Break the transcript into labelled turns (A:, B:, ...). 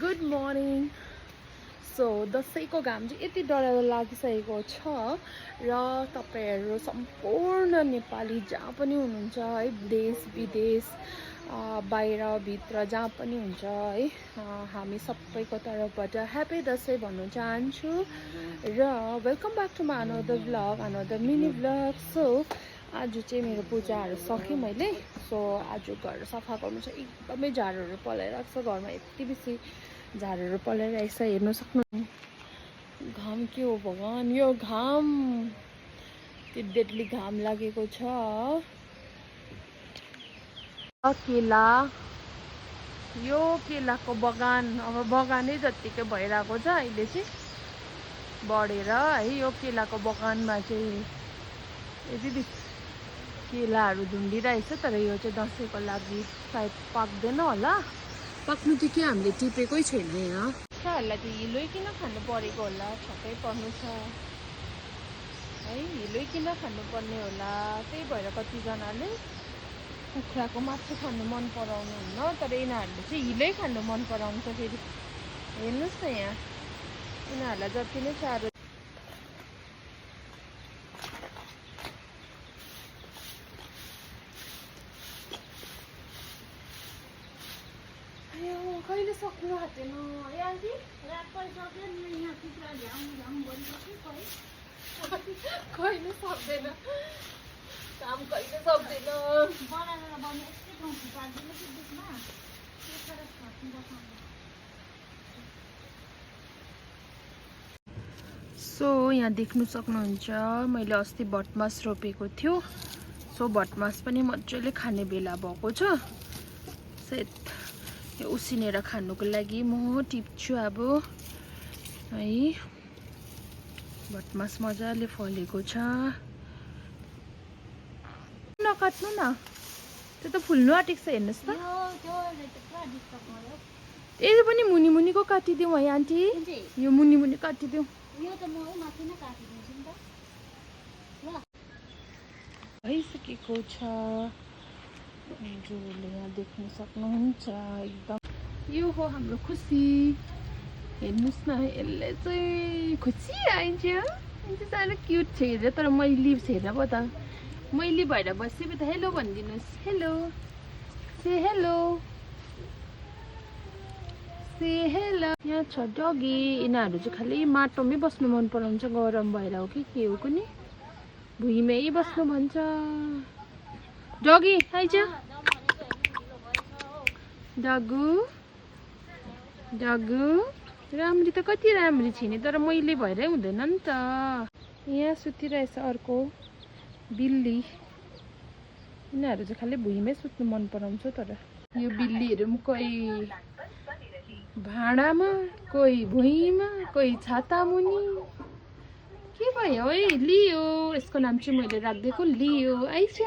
A: Good morning. So दसैँको घाम चाहिँ यति डरलाग्दो लागिसकेको छ र तपाईहरु सम्पूर्ण नेपाली जहाँ पनि हुनुहुन्छ है, देश विदेश बाहिर भित्र जहाँ पनि हुन्छ है, हामी सबैको तर्फबाट ह्यापी दसैँ भन्न चाहन्छु र welcome back to my another vlog, another mini vlog. So आज चाहिँ मेरो पूजाहरू सकेँ मैले। सो आज घर सफा गर्नु छ, एकदमै झारहरू पलाइरहेको छ घरमा, यति बेसी झारहरू पलाइरहेको छ, हेर्न सक्नु। घाम के हो भगवान, यो घाम त्यो डेडली घाम लागेको छ। केला, यो केलाको बगान अब बगानै जत्तिकै भइरहेको छ अहिले चाहिँ बढेर है। यो केलाको बगानमा चाहिँ यति केलाहरू झुन्डिरहेछ, तर यो चाहिँ दसैँको लागि सायद पाक्दैन होला। पाक्नु चाहिँ के हामीले टिपेकै छैन यहाँ। कुखुराहरूलाई त हिलै किन खानु परेको होला, छक्कै पर्नु छ है। हिलै किन खानुपर्ने होला, त्यही भएर कतिजनाले कुखुराको मासु खानु मन पराउनुहुन्न, तर यिनीहरूले चाहिँ हिलै खानु मन पराउँछ। फेरि हेर्नुहोस् न यहाँ, यिनीहरूलाई जति नै साह्रो कहिले सक्नु आँटेन आन्टी, कहिले सक्दैन काम, कहिले सक्दैन। सो यहाँ देख्नु सक्नुहुन्छ मैले अस्ति भटमास रोपेको थियो। सो भटमास पनि मजाले खाने बेला भएको छ। सायद यो उसिनेर खानुको लागि म टिप्छु अब है। भटमास मजाले फलेको छ। नकाट्नु न, त्यो त फुल्नु आँटेको छ, हेर्नुहोस् त। यही पनि मुनि मुनिको काटिदिउँ है आन्टी, यो मुनि मुनि काटिदिउँ। भइसकेको छ हजुरले यहाँ देख्न सक्नुहुन्छ। एकदम यो हो हाम्रो खुसी, हेर्नुहोस् न। यसले चाहिँ खुसी आइन्छ, साह्रो क्युट छ हेरेर, तर मैली छ हेर पो त। मैली भएर बसेपछि त हेलो भनिदिनुहोस्। हेलो, से हेलो, से हेलो। यहाँ छ डगी। यिनीहरू चाहिँ खालि माटोमै बस्नु मन पराउँछ, गरम भएर हो कि के हो कुनि, भुइँमै बस्नु भन्छ। डगी आइज, डगु डगु। राम्री त कति राम्री छिनी, तर मैले भएरै हुँदैन नि त। यहाँ सुतिरहेछ अर्को बिल्ली। यिनीहरू चाहिँ खालि भुइँमै सुत्नु मन पराउँछ। तर यो बिल्लीहरू पनि कोही भाँडामा, कोही भुइँमा, कोही छाता मुनि। के भयो है लियो, यसको नाम चाहिँ मैले राखिदिएको लियो। आइज,